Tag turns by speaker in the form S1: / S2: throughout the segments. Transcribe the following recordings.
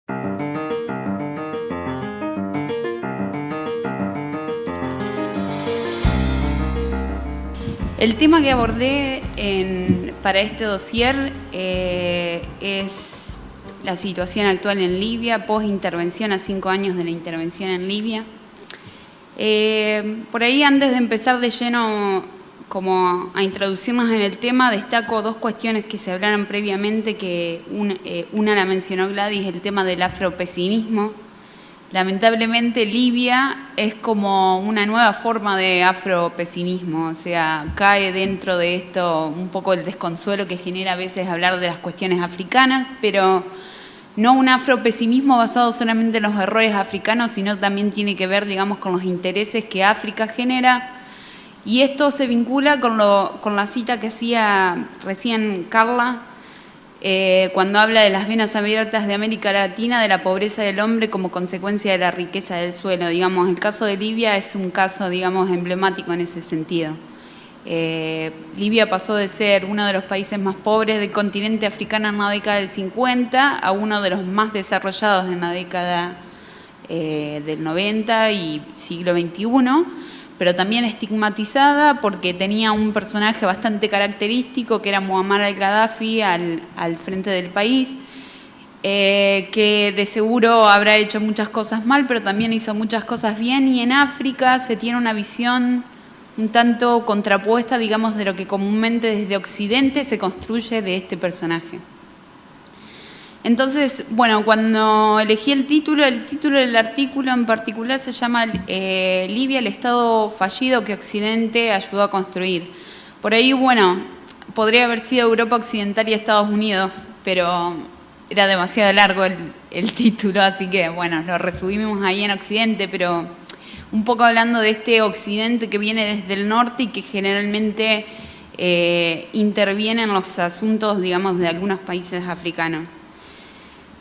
S1: El tema que abordé para este dossier es la situación actual en Libia, post-intervención, a 5 años de la intervención en Libia. Por ahí, antes de empezar de lleno como a introducirnos en el tema, destaco dos cuestiones que se hablaron previamente, que una la mencionó Gladys, el tema del afropesimismo. Lamentablemente Libia es como una nueva forma de afropesimismo, o sea, cae dentro de esto un poco el desconsuelo que genera a veces hablar de las cuestiones africanas, pero no un afropesimismo basado solamente en los errores africanos, sino también tiene que ver, digamos, con los intereses que África genera. Y esto se vincula con la cita que hacía recién Carla, cuando habla de las venas abiertas de América Latina, de la pobreza del hombre como consecuencia de la riqueza del suelo. Digamos, el caso de Libia es un caso, digamos, emblemático en ese sentido. Libia pasó de ser uno de los países más pobres del continente africano en la década del 50 a uno de los más desarrollados en la década del 90 y siglo XXI, pero también estigmatizada porque tenía un personaje bastante característico, que era Muammar al-Gaddafi al frente del país, que de seguro habrá hecho muchas cosas mal, pero también hizo muchas cosas bien, y en África se tiene una visión un tanto contrapuesta, digamos, de lo que comúnmente desde Occidente se construye de este personaje. Entonces, bueno, cuando elegí el título del artículo en particular se llama Libia, el Estado fallido que Occidente ayudó a construir. Por ahí, bueno, podría haber sido Europa Occidental y Estados Unidos, pero era demasiado largo el título, así que, bueno, lo resumimos ahí en Occidente, pero un poco hablando de este Occidente que viene desde el norte y que generalmente interviene en los asuntos, digamos, de algunos países africanos.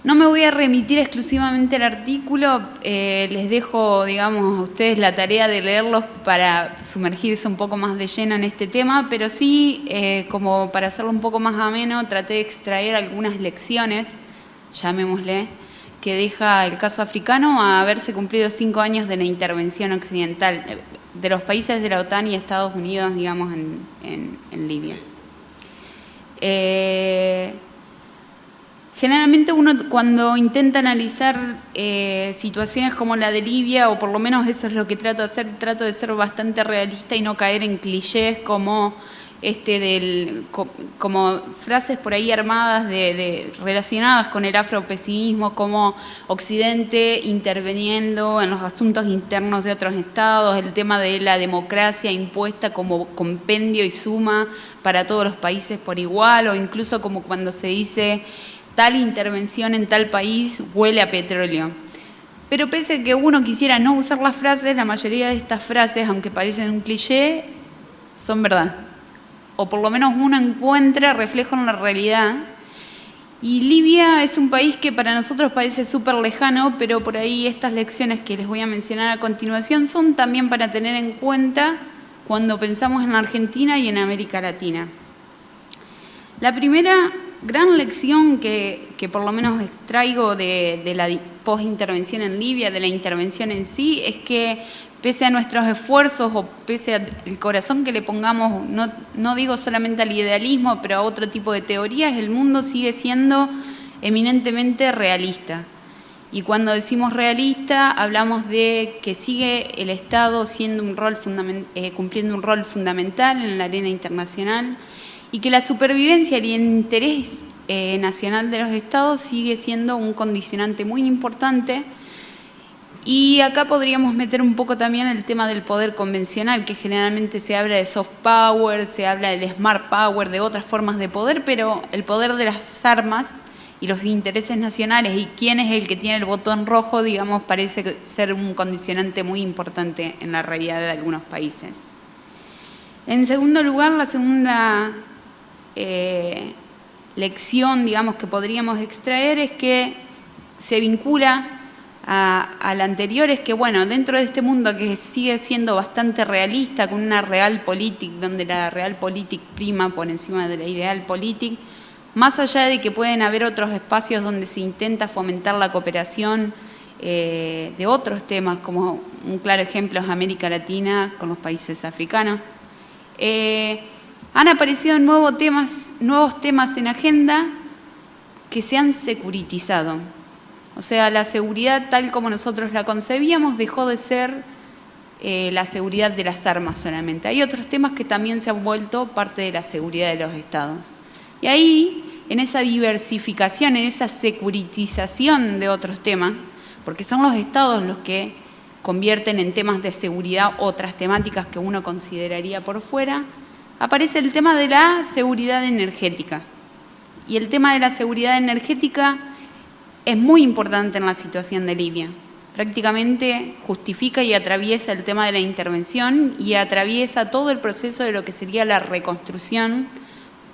S1: No me voy a remitir exclusivamente al artículo, les dejo, digamos, a ustedes la tarea de leerlos para sumergirse un poco más de lleno en este tema, pero sí, como para hacerlo un poco más ameno, traté de extraer algunas lecciones, llamémosle, que deja el caso africano a haberse cumplido 5 años de la intervención occidental, de los países de la OTAN y Estados Unidos, digamos, en Libia. Generalmente uno, cuando intenta analizar situaciones como la de Libia, o por lo menos eso es lo que trato de hacer, trato de ser bastante realista y no caer en clichés como como frases por ahí armadas relacionadas con el afropesimismo, como Occidente interviniendo en los asuntos internos de otros estados, el tema de la democracia impuesta como compendio y suma para todos los países por igual, o incluso como cuando se dice tal intervención en tal país huele a petróleo. Pero pese a que uno quisiera no usar las frases, la mayoría de estas frases, aunque parecen un cliché, son verdad. O por lo menos uno encuentra reflejo en la realidad. Y Libia es un país que para nosotros parece súper lejano, pero por ahí estas lecciones que les voy a mencionar a continuación son también para tener en cuenta cuando pensamos en la Argentina y en América Latina. La primera gran lección que por lo menos extraigo de la post-intervención en Libia, de la intervención en sí, es que pese a nuestros esfuerzos o pese al corazón que le pongamos, no digo solamente al idealismo, pero a otro tipo de teorías, el mundo sigue siendo eminentemente realista. Y cuando decimos realista, hablamos de que sigue el Estado siendo cumpliendo un rol fundamental en la arena internacional, y que la supervivencia y el interés nacional de los estados sigue siendo un condicionante muy importante. Y acá podríamos meter un poco también el tema del poder convencional, que generalmente se habla de soft power, se habla del smart power, de otras formas de poder, pero el poder de las armas y los intereses nacionales y quién es el que tiene el botón rojo, digamos, parece ser un condicionante muy importante en la realidad de algunos países. En segundo lugar, la segunda lección, digamos, que podríamos extraer es que se vincula a la anterior, es que, bueno, dentro de este mundo que sigue siendo bastante realista, con una realpolitik, donde la realpolitik prima por encima de la idealpolitik, más allá de que pueden haber otros espacios donde se intenta fomentar la cooperación de otros temas, como un claro ejemplo es América Latina con los países africanos, han aparecido nuevos temas en agenda que se han securitizado. O sea, la seguridad tal como nosotros la concebíamos dejó de ser la seguridad de las armas solamente. Hay otros temas que también se han vuelto parte de la seguridad de los estados. Y ahí, en esa diversificación, en esa securitización de otros temas, porque son los estados los que convierten en temas de seguridad otras temáticas que uno consideraría por fuera, aparece el tema de la seguridad energética. Y el tema de la seguridad energética es muy importante en la situación de Libia. Prácticamente justifica y atraviesa el tema de la intervención y atraviesa todo el proceso de lo que sería la reconstrucción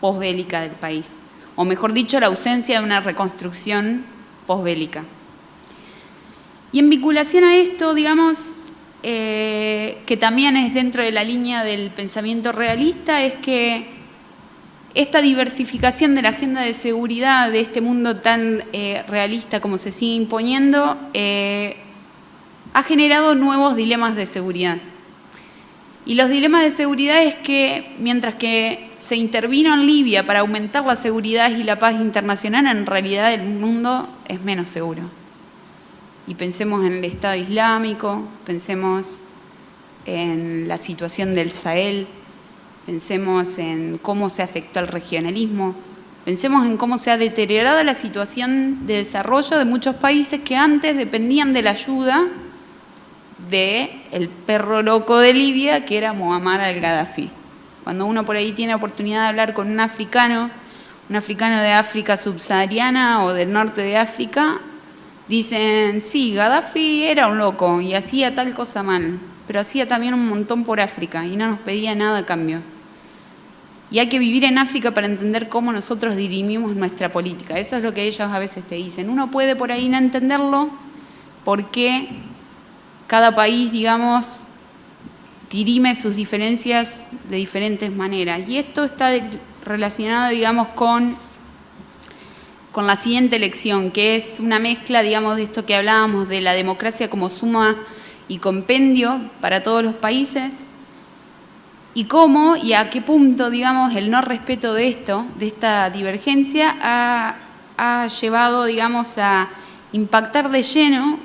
S1: posbélica del país. O mejor dicho, la ausencia de una reconstrucción posbélica. Y en vinculación a esto, digamos, que también es dentro de la línea del pensamiento realista, es que esta diversificación de la agenda de seguridad de este mundo tan realista como se sigue imponiendo, ha generado nuevos dilemas de seguridad. Y los dilemas de seguridad es que mientras que se intervino en Libia para aumentar la seguridad y la paz internacional, en realidad el mundo es menos seguro. Y pensemos en el Estado Islámico, pensemos en la situación del Sahel, pensemos en cómo se afectó al regionalismo, pensemos en cómo se ha deteriorado la situación de desarrollo de muchos países que antes dependían de la ayuda del perro loco de Libia, que era Muammar al-Gaddafi. Cuando uno por ahí tiene oportunidad de hablar con un africano de África subsahariana o del norte de África, dicen, sí, Gaddafi era un loco y hacía tal cosa mal, pero hacía también un montón por África y no nos pedía nada a cambio. Y hay que vivir en África para entender cómo nosotros dirimimos nuestra política. Eso es lo que ellos a veces te dicen. Uno puede por ahí no entenderlo porque cada país, digamos, dirime sus diferencias de diferentes maneras. Y esto está relacionado, digamos, con la siguiente lección, que es una mezcla, digamos, de esto que hablábamos de la democracia como suma y compendio para todos los países, y cómo y a qué punto, digamos, el no respeto de esta divergencia ha llevado, digamos, a impactar de lleno,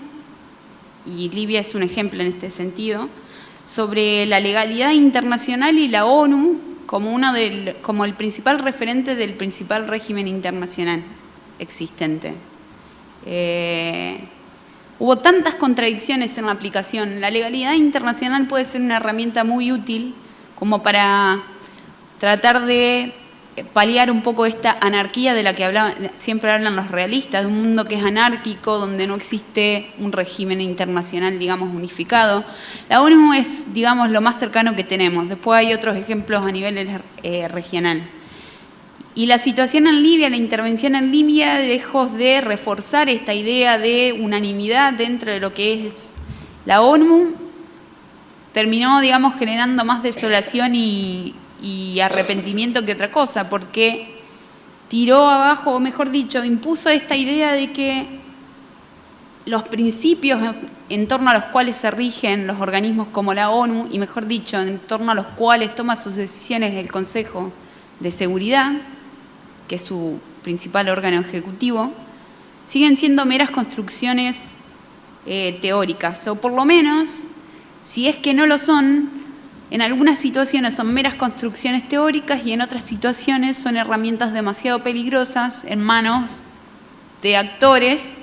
S1: y Libia es un ejemplo en este sentido, sobre la legalidad internacional y la ONU como el principal referente del principal régimen internacional existente. Hubo tantas contradicciones en la aplicación. La legalidad internacional puede ser una herramienta muy útil como para tratar de paliar un poco esta anarquía de la que siempre hablan los realistas, de un mundo que es anárquico, donde no existe un régimen internacional, digamos, unificado. La ONU es, digamos, lo más cercano que tenemos. Después hay otros ejemplos a nivel regional. Y la situación en Libia, la intervención en Libia, lejos de reforzar esta idea de unanimidad dentro de lo que es la ONU, terminó, digamos, generando más desolación y arrepentimiento que otra cosa, porque tiró abajo, o mejor dicho, impuso esta idea de que los principios en torno a los cuales se rigen los organismos como la ONU, y mejor dicho, en torno a los cuales toma sus decisiones el Consejo de Seguridad, que es su principal órgano ejecutivo, siguen siendo meras construcciones teóricas, o por lo menos, si es que no lo son, en algunas situaciones son meras construcciones teóricas y en otras situaciones son herramientas demasiado peligrosas en manos de actores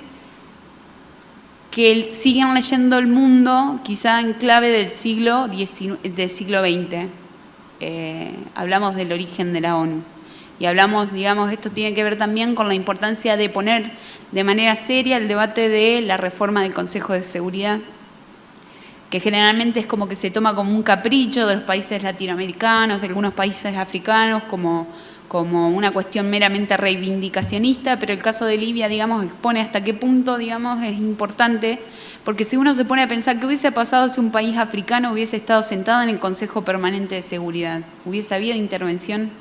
S1: que siguen leyendo el mundo quizá en clave del siglo XX. Hablamos del origen de la ONU. Y hablamos, digamos, esto tiene que ver también con la importancia de poner de manera seria el debate de la reforma del Consejo de Seguridad, que generalmente es como que se toma como un capricho de los países latinoamericanos, de algunos países africanos, como una cuestión meramente reivindicacionista, pero el caso de Libia, digamos, expone hasta qué punto, digamos, es importante, porque si uno se pone a pensar qué hubiese pasado si un país africano hubiese estado sentado en el Consejo Permanente de Seguridad, ¿hubiese habido intervención?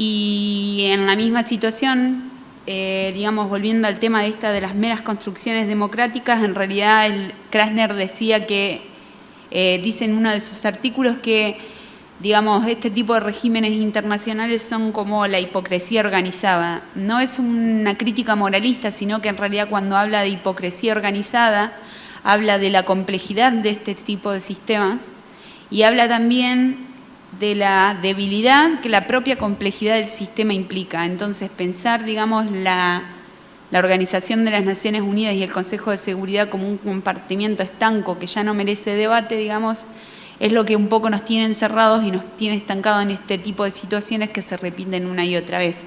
S1: Y en la misma situación, digamos, volviendo al tema de las meras construcciones democráticas, en realidad Krasner decía que, dice en uno de sus artículos que, digamos, este tipo de regímenes internacionales son como la hipocresía organizada. No es una crítica moralista, sino que en realidad cuando habla de hipocresía organizada, habla de la complejidad de este tipo de sistemas y habla también de la debilidad que la propia complejidad del sistema implica. Entonces, pensar, digamos, la Organización de las Naciones Unidas y el Consejo de Seguridad como un compartimiento estanco que ya no merece debate, digamos, es lo que un poco nos tiene encerrados y nos tiene estancados en este tipo de situaciones que se repiten una y otra vez.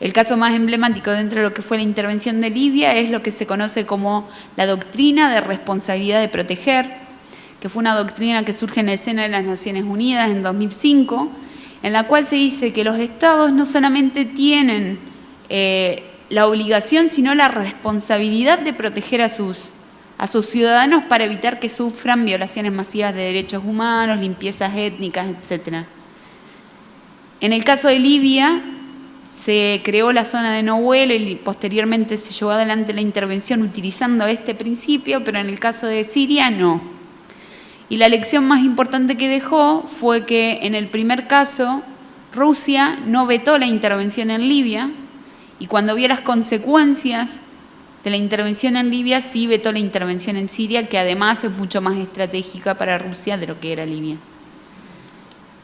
S1: El caso más emblemático dentro de lo que fue la intervención de Libia es lo que se conoce como la doctrina de responsabilidad de proteger, que fue una doctrina que surge en el seno de las Naciones Unidas en 2005, en la cual se dice que los estados no solamente tienen la obligación, sino la responsabilidad de proteger a sus ciudadanos para evitar que sufran violaciones masivas de derechos humanos, limpiezas étnicas, etc. En el caso de Libia, se creó la zona de no vuelo y posteriormente se llevó adelante la intervención utilizando este principio, pero en el caso de Siria no. Y la lección más importante que dejó fue que en el primer caso Rusia no vetó la intervención en Libia y cuando vio las consecuencias de la intervención en Libia sí vetó la intervención en Siria, que además es mucho más estratégica para Rusia de lo que era Libia.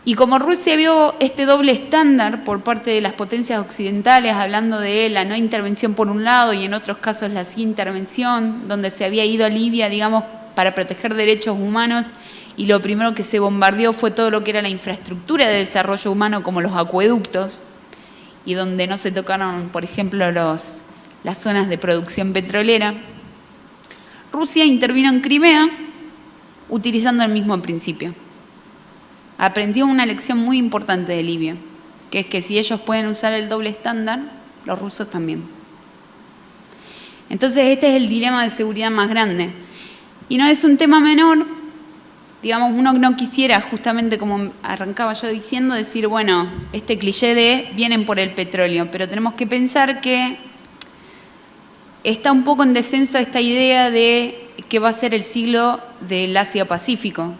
S1: Y como Rusia vio este doble estándar por parte de las potencias occidentales, hablando de la no intervención por un lado y en otros casos la sí intervención, donde se había ido a Libia, digamos, para proteger derechos humanos, y lo primero que se bombardeó fue todo lo que era la infraestructura de desarrollo humano, como los acueductos, y donde no se tocaron, por ejemplo, las zonas de producción petrolera. Rusia intervino en Crimea utilizando el mismo principio. Aprendió una lección muy importante de Libia, que es que si ellos pueden usar el doble estándar, los rusos también. Entonces este es el dilema de seguridad más grande. Y no es un tema menor, digamos, uno no quisiera, justamente como arrancaba yo diciendo, decir, bueno, este cliché de vienen por el petróleo, pero tenemos que pensar que está un poco en descenso esta idea de que va a ser el siglo del Asia-Pacífico.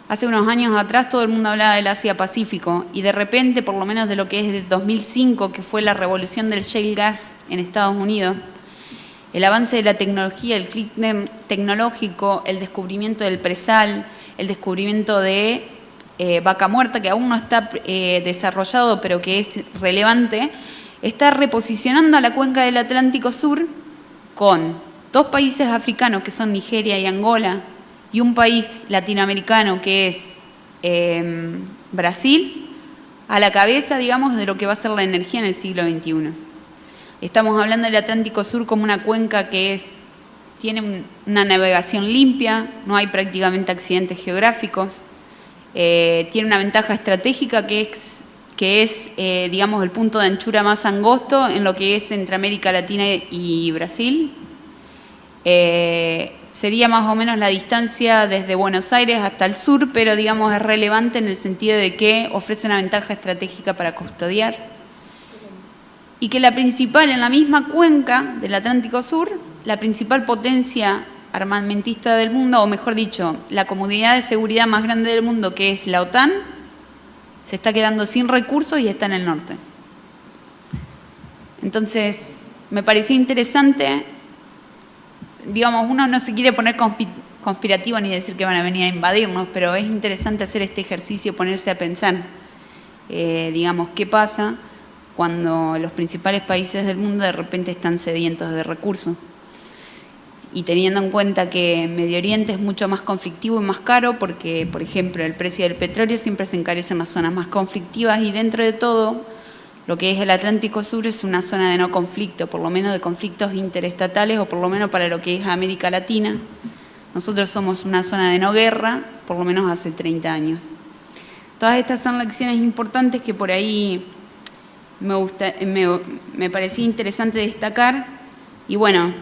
S1: Hace unos años atrás todo el mundo hablaba del Asia-Pacífico y de repente, por lo menos de lo que es de 2005, que fue la revolución del shale gas en Estados Unidos, el avance de la tecnología, el clic tecnológico, el descubrimiento del presal, el descubrimiento de vaca muerta, que aún no está desarrollado pero que es relevante, está reposicionando a la cuenca del Atlántico Sur con dos países africanos que son Nigeria y Angola, y un país latinoamericano que es Brasil, a la cabeza, digamos, de lo que va a ser la energía en el siglo XXI. Estamos hablando del Atlántico Sur como una cuenca que tiene una navegación limpia, no hay prácticamente accidentes geográficos, tiene una ventaja estratégica que es digamos, el punto de anchura más angosto en lo que es entre América Latina y Brasil. Sería más o menos la distancia desde Buenos Aires hasta el sur, pero digamos es relevante en el sentido de que ofrece una ventaja estratégica para custodiar. Y que la principal, en la misma cuenca del Atlántico Sur, la principal potencia armamentista del mundo, o mejor dicho, la comunidad de seguridad más grande del mundo, que es la OTAN, se está quedando sin recursos y está en el norte. Entonces, me pareció interesante. Digamos, uno no se quiere poner conspirativo ni decir que van a venir a invadirnos, pero es interesante hacer este ejercicio, ponerse a pensar, digamos, qué pasa cuando los principales países del mundo de repente están sedientos de recursos. Y teniendo en cuenta que Medio Oriente es mucho más conflictivo y más caro porque, por ejemplo, el precio del petróleo siempre se encarece en las zonas más conflictivas y dentro de todo, lo que es el Atlántico Sur es una zona de no conflicto, por lo menos de conflictos interestatales o por lo menos para lo que es América Latina. Nosotros somos una zona de no guerra, por lo menos hace 30 años. Todas estas son lecciones importantes que por ahí me parecía interesante destacar. Y bueno,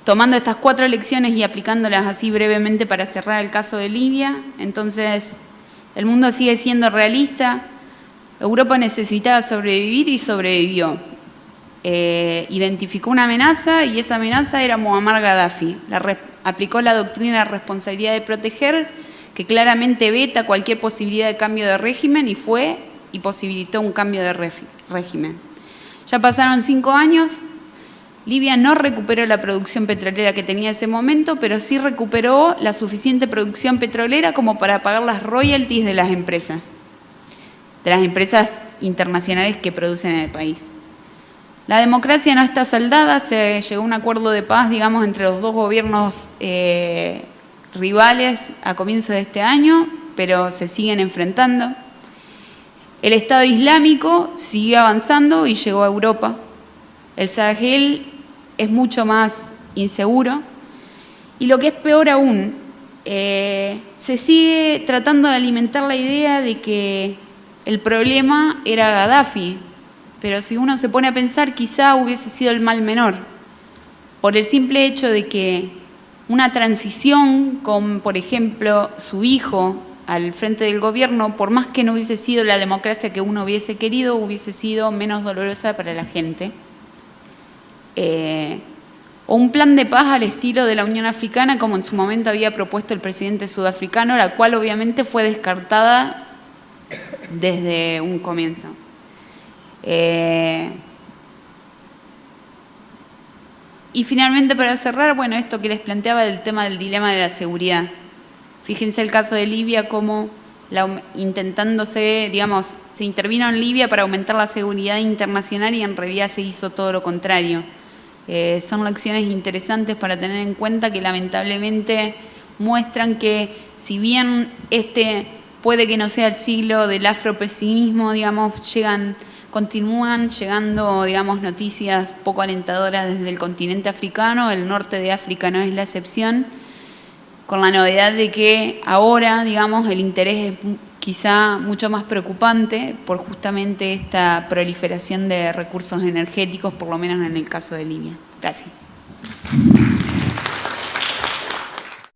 S1: tomando estas 4 lecciones y aplicándolas así brevemente para cerrar el caso de Libia, entonces el mundo sigue siendo realista. Europa necesitaba sobrevivir y sobrevivió. Identificó una amenaza y esa amenaza era Muammar Gaddafi. Aplicó la doctrina de responsabilidad de proteger, que claramente veta cualquier posibilidad de cambio de régimen y posibilitó un cambio de régimen. Ya pasaron 5 años, Libia no recuperó la producción petrolera que tenía en ese momento, pero sí recuperó la suficiente producción petrolera como para pagar las royalties de las empresas internacionales que producen en el país. La democracia no está saldada, se llegó a un acuerdo de paz, digamos, entre los dos gobiernos rivales a comienzos de este año, pero se siguen enfrentando. El Estado Islámico siguió avanzando y llegó a Europa. El Sahel es mucho más inseguro. Y lo que es peor aún, se sigue tratando de alimentar la idea de que el problema era Gaddafi, pero si uno se pone a pensar, quizá hubiese sido el mal menor, por el simple hecho de que una transición con, por ejemplo, su hijo al frente del gobierno, por más que no hubiese sido la democracia que uno hubiese querido, hubiese sido menos dolorosa para la gente. O un plan de paz al estilo de la Unión Africana, como en su momento había propuesto el presidente sudafricano, la cual obviamente fue descartada desde un comienzo. Y finalmente, para cerrar, bueno, esto que les planteaba del tema del dilema de la seguridad. Fíjense el caso de Libia, como se intervino en Libia para aumentar la seguridad internacional y en realidad se hizo todo lo contrario. Son lecciones interesantes para tener en cuenta que lamentablemente muestran que si bien puede que no sea el siglo del afropesimismo, digamos, continúan llegando, digamos, noticias poco alentadoras desde el continente africano. El norte de África no es la excepción, con la novedad de que ahora, digamos, el interés es quizá mucho más preocupante por justamente esta proliferación de recursos energéticos, por lo menos en el caso de Libia. Gracias.